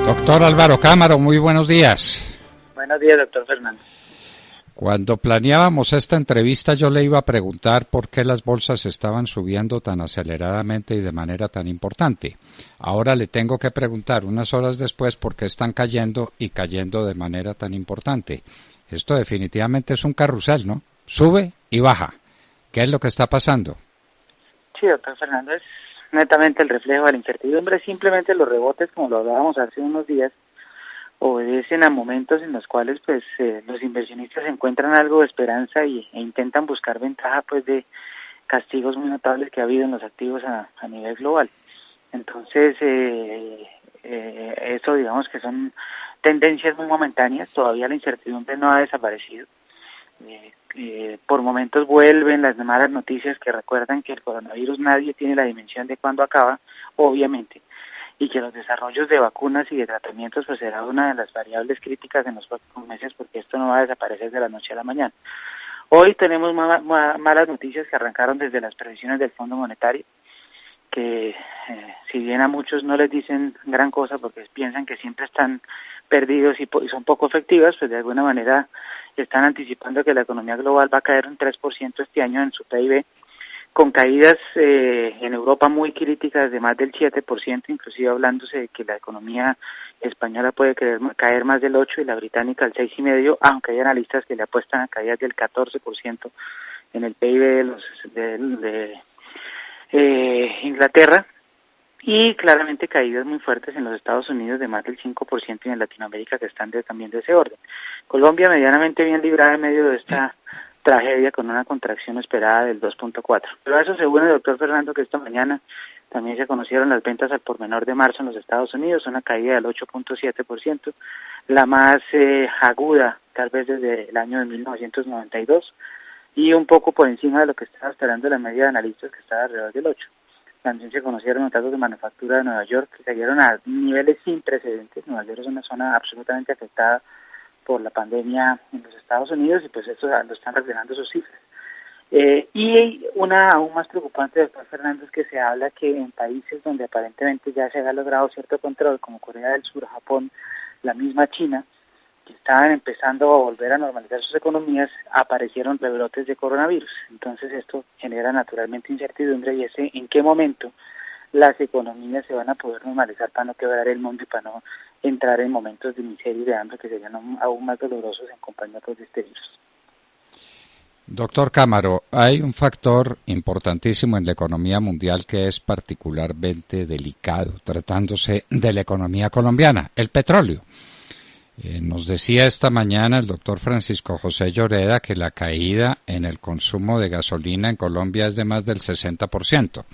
Doctor Álvaro Cámara, muy buenos días. Buenos días, doctor Fernando. Cuando planeábamos esta entrevista yo le iba a preguntar por qué las bolsas estaban subiendo tan aceleradamente y de manera tan importante. Ahora le tengo que preguntar unas horas después por qué están cayendo y cayendo de manera tan importante. Esto definitivamente es un carrusel, ¿no? Sube y baja. ¿Qué es lo que está pasando? Sí, doctor Fernando, es netamente el reflejo de la incertidumbre. Simplemente los rebotes, como lo hablábamos hace unos días, obedecen a momentos en los cuales los inversionistas encuentran algo de esperanza e intentan buscar ventaja de castigos muy notables que ha habido en los activos a nivel global. Entonces, eso digamos que son tendencias muy momentáneas. Todavía la incertidumbre no ha desaparecido. Por momentos vuelven las malas noticias que recuerdan que el coronavirus nadie tiene la dimensión de cuándo acaba, obviamente, y que los desarrollos de vacunas y de tratamientos será una de las variables críticas en los próximos meses, porque esto no va a desaparecer de la noche a la mañana. Hoy tenemos malas noticias que arrancaron desde las previsiones del Fondo Monetario, que si bien a muchos no les dicen gran cosa porque piensan que siempre están perdidos y son poco efectivas, pues de alguna manera están anticipando que la economía global va a caer un 3% este año en su PIB, con caídas en Europa muy críticas de más del 7%, inclusive hablándose de que la economía española puede caer más del 8% y la británica al 6,5%, aunque hay analistas que le apuestan a caídas del 14% en el PIB de Inglaterra, y claramente caídas muy fuertes en los Estados Unidos de más del 5% y en Latinoamérica que están también de ese orden. Colombia medianamente bien librada en medio de esta tragedia con una contracción esperada del 2.4%. Pero a eso se une el doctor Fernando que esta mañana también se conocieron las ventas al por menor de marzo en los Estados Unidos, una caída del 8.7%, la más aguda tal vez desde el año de 1992 y un poco por encima de lo que estaba esperando la media de analistas que estaba alrededor del 8%. También se conocieron los datos de manufactura de Nueva York que cayeron a niveles sin precedentes. Nueva York es una zona absolutamente afectada por la pandemia en los Estados Unidos y pues eso lo están reflejando sus cifras. Y una aún más preocupante, doctor Fernández, que se habla que en países donde aparentemente ya se ha logrado cierto control, como Corea del Sur, Japón, la misma China, que estaban empezando a volver a normalizar sus economías, aparecieron rebrotes de coronavirus. Entonces esto genera naturalmente incertidumbre y ese en qué momento las economías se van a poder normalizar para no quebrar el mundo y para no entrar en momentos de miseria y de hambre que serían aún más dolorosos en compañía de este virus. Doctor Cámara, hay un factor importantísimo en la economía mundial que es particularmente delicado, tratándose de la economía colombiana, el petróleo. Nos decía esta mañana el doctor Francisco José Lloreda que la caída en el consumo de gasolina en Colombia es de más del 60%,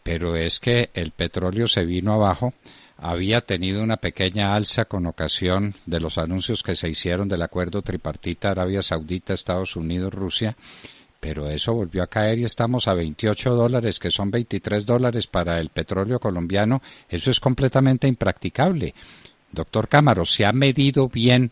pero es que el petróleo se vino abajo, había tenido una pequeña alza con ocasión de los anuncios que se hicieron del acuerdo tripartita Arabia Saudita, Estados Unidos, Rusia, pero eso volvió a caer y estamos a $28, que son $23 para el petróleo colombiano. Eso es completamente impracticable. Doctor Cámara, ¿se ha medido bien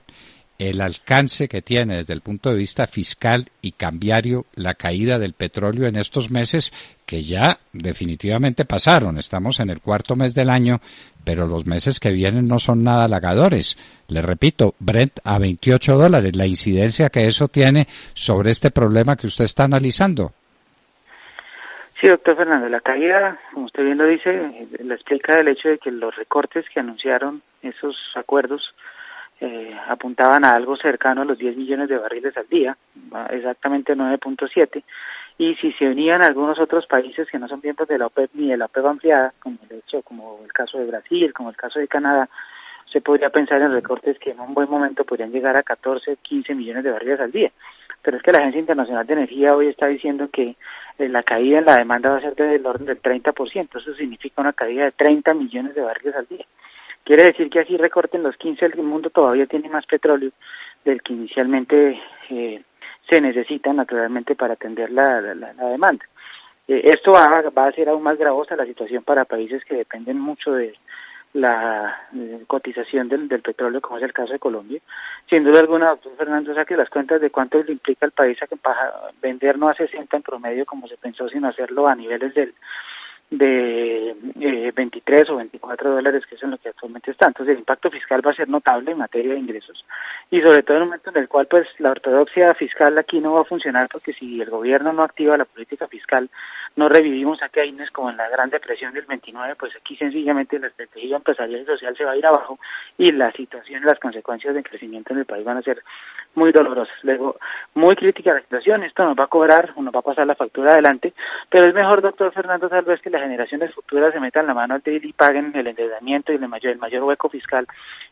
el alcance que tiene desde el punto de vista fiscal y cambiario la caída del petróleo en estos meses que ya definitivamente pasaron? Estamos en el cuarto mes del año, pero los meses que vienen no son nada halagadores. Le repito, Brent a $28, la incidencia que eso tiene sobre este problema que usted está analizando. Sí, doctor Fernando, la caída, como usted bien lo dice, lo explica el hecho de que los recortes que anunciaron esos acuerdos apuntaban a algo cercano a los 10 millones de barriles al día, exactamente 9.7, y si se unían algunos otros países que no son miembros de la OPEP ni de la OPEP ampliada, como el caso de Brasil, como el caso de Canadá, se podría pensar en recortes que en un buen momento podrían llegar a 14, 15 millones de barriles al día. Pero es que la Agencia Internacional de Energía hoy está diciendo que la caída en la demanda va a ser del orden del 30%, eso significa una caída de 30 millones de barriles al día. Quiere decir que así recorten los 15, el mundo todavía tiene más petróleo del que inicialmente se necesita naturalmente para atender la demanda. Esto va a hacer aún más gravosa la situación para países que dependen mucho de la cotización del petróleo, como es el caso de Colombia. Sin duda alguna, doctor Fernando, saque las cuentas de cuánto le implica al país a vender no a 60 en promedio como se pensó, sino hacerlo a niveles de 23 o 24 dólares, que es en lo que actualmente está. Entonces el impacto fiscal va a ser notable en materia de ingresos y sobre todo en un momento en el cual pues la ortodoxia fiscal aquí no va a funcionar, porque si el gobierno no activa la política fiscal, no revivimos a Keynes como en la Gran Depresión del 29, pues aquí sencillamente la estrategia empresarial y social se va a ir abajo y la situación y las consecuencias del crecimiento en el país van a ser muy dolorosas. Luego, muy crítica la situación, esto nos va a cobrar, nos va a pasar la factura adelante, pero es mejor, doctor Fernando, tal vez que las generaciones futuras se metan la mano al dedo y paguen el endeudamiento y el mayor hueco fiscal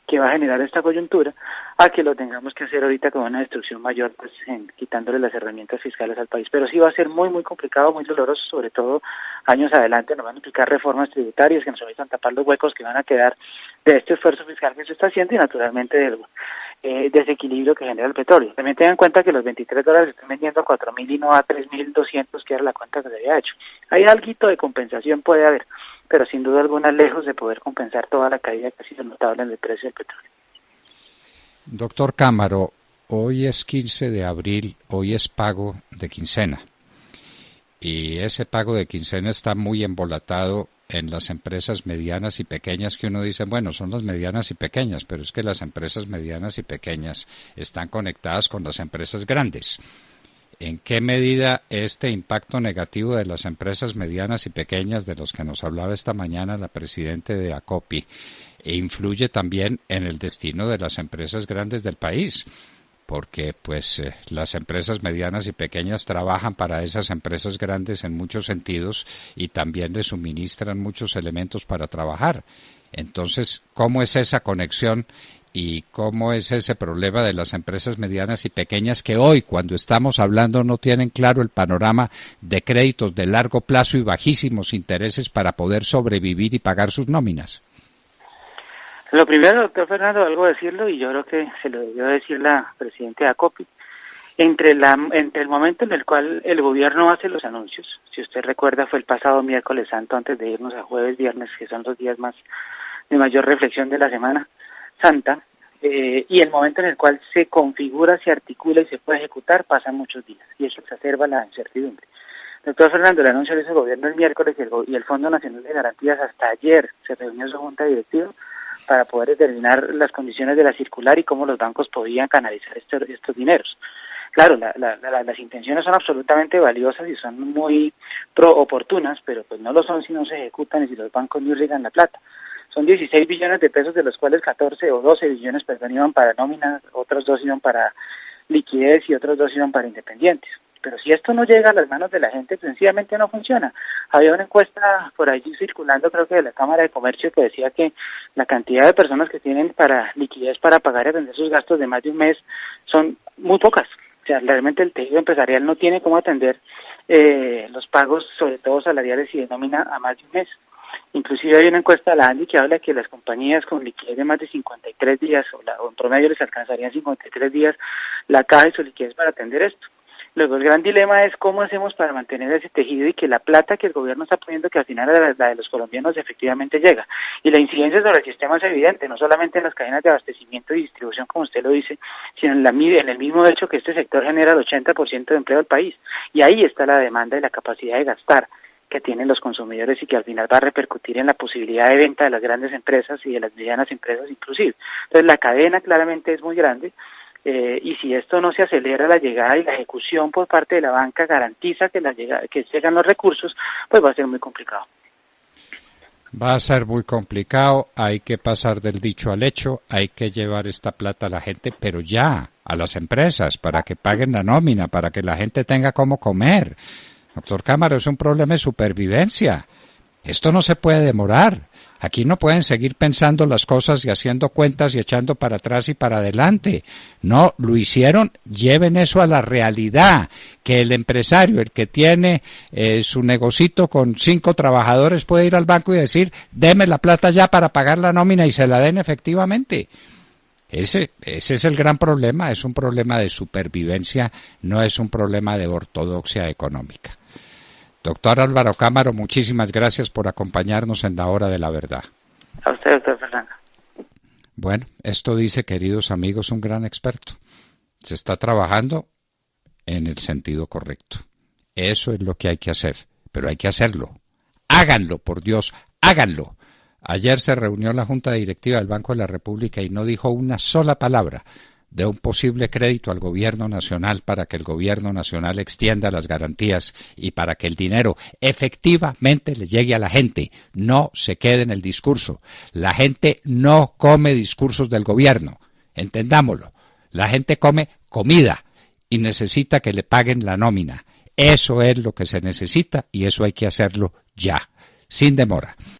que va a generar esta coyuntura, a que lo tengamos que hacer ahorita con una destrucción mayor, pues quitándole las herramientas fiscales al país. Pero sí va a ser muy, muy complicado, muy doloroso, sobre todo años adelante. Nos van a implicar reformas tributarias que nos van a tapar los huecos que van a quedar de este esfuerzo fiscal que se está haciendo y naturalmente del desequilibrio que genera el petróleo. También tengan en cuenta que los 23 dólares se están vendiendo a 4.000 y no a 3.200, que era la cuenta que se había hecho. Hay algo de compensación puede haber, pero sin duda alguna lejos de poder compensar toda la caída que ha sido notable en el precio del petróleo. Doctor Cámaro, hoy es 15 de abril, hoy es pago de quincena. Y ese pago de quincena está muy embolatado en las empresas medianas y pequeñas, que uno dice, bueno, son las medianas y pequeñas, pero es que las empresas medianas y pequeñas están conectadas con las empresas grandes. ¿En qué medida este impacto negativo de las empresas medianas y pequeñas, de los que nos hablaba esta mañana la presidenta de ACOPI, influye también en el destino de las empresas grandes del país? Porque pues las empresas medianas y pequeñas trabajan para esas empresas grandes en muchos sentidos y también les suministran muchos elementos para trabajar. Entonces, ¿cómo es esa conexión y cómo es ese problema de las empresas medianas y pequeñas que hoy, cuando estamos hablando, no tienen claro el panorama de créditos de largo plazo y bajísimos intereses para poder sobrevivir y pagar sus nóminas? Lo primero, doctor Fernando, algo decirlo, y yo creo que se lo debió decir la presidenta de ACOPI, entre el momento en el cual el gobierno hace los anuncios, si usted recuerda fue el pasado miércoles santo antes de irnos a jueves, viernes, que son los días más de mayor reflexión de la Semana Santa, y el momento en el cual se configura, se articula y se puede ejecutar, pasan muchos días, y eso exacerba la incertidumbre. Doctor Fernando, el anuncio de ese gobierno el miércoles y el Fondo Nacional de Garantías hasta ayer se reunió su junta directiva para poder determinar las condiciones de la circular y cómo los bancos podían canalizar estos dineros. Claro, las intenciones son absolutamente valiosas y son muy oportunas, pero pues no lo son si no se ejecutan y si los bancos no irrigan la plata. Son 16 billones de pesos, de los cuales 14 o 12 billones iban para nómina, otros 2 iban para liquidez y otros 2 iban para independientes. Pero si esto no llega a las manos de la gente, sencillamente no funciona. Había una encuesta por allí circulando, creo que de la Cámara de Comercio, que decía que la cantidad de personas que tienen para liquidez para pagar y atender sus gastos de más de un mes son muy pocas. O sea, realmente el tejido empresarial no tiene cómo atender los pagos, sobre todo salariales y de nómina, a más de un mes. Inclusive hay una encuesta de la ANDI que habla de que las compañías con liquidez de más de 53 días, o en promedio les alcanzarían 53 días la caja y su liquidez para atender esto. Luego el gran dilema es cómo hacemos para mantener ese tejido y que la plata que el gobierno está poniendo, que al final es la de los colombianos, efectivamente llega. Y la incidencia sobre el sistema es evidente, no solamente en las cadenas de abastecimiento y distribución, como usted lo dice, sino en el mismo hecho que este sector genera el 80% de empleo del país. Y ahí está la demanda y la capacidad de gastar que tienen los consumidores y que al final va a repercutir en la posibilidad de venta de las grandes empresas y de las medianas empresas inclusive. Entonces la cadena claramente es muy grande. Y si esto no se acelera, la llegada y la ejecución por parte de la banca garantiza que llegan los recursos, pues va a ser muy complicado. Va a ser muy complicado, hay que pasar del dicho al hecho, hay que llevar esta plata a la gente, pero ya, a las empresas, para que paguen la nómina, para que la gente tenga cómo comer. Doctor Cámaro, es un problema de supervivencia. Esto no se puede demorar. Aquí no pueden seguir pensando las cosas y haciendo cuentas y echando para atrás y para adelante. No, lo hicieron, lleven eso a la realidad. Que el empresario, el que tiene su negocito con 5 trabajadores, puede ir al banco y decir, deme la plata ya para pagar la nómina y se la den efectivamente. Ese es el gran problema, es un problema de supervivencia, no es un problema de ortodoxia económica. Doctor Álvaro Cámaro, muchísimas gracias por acompañarnos en la hora de la verdad. A usted, doctor Fernando. Bueno, esto dice, queridos amigos, un gran experto. Se está trabajando en el sentido correcto. Eso es lo que hay que hacer, pero hay que hacerlo. Háganlo, por Dios, háganlo. Ayer se reunió la Junta Directiva del Banco de la República y no dijo una sola palabra de un posible crédito al gobierno nacional para que el gobierno nacional extienda las garantías y para que el dinero efectivamente le llegue a la gente, no se quede en el discurso. La gente no come discursos del gobierno, entendámoslo. La gente come comida y necesita que le paguen la nómina. Eso es lo que se necesita y eso hay que hacerlo ya, sin demora.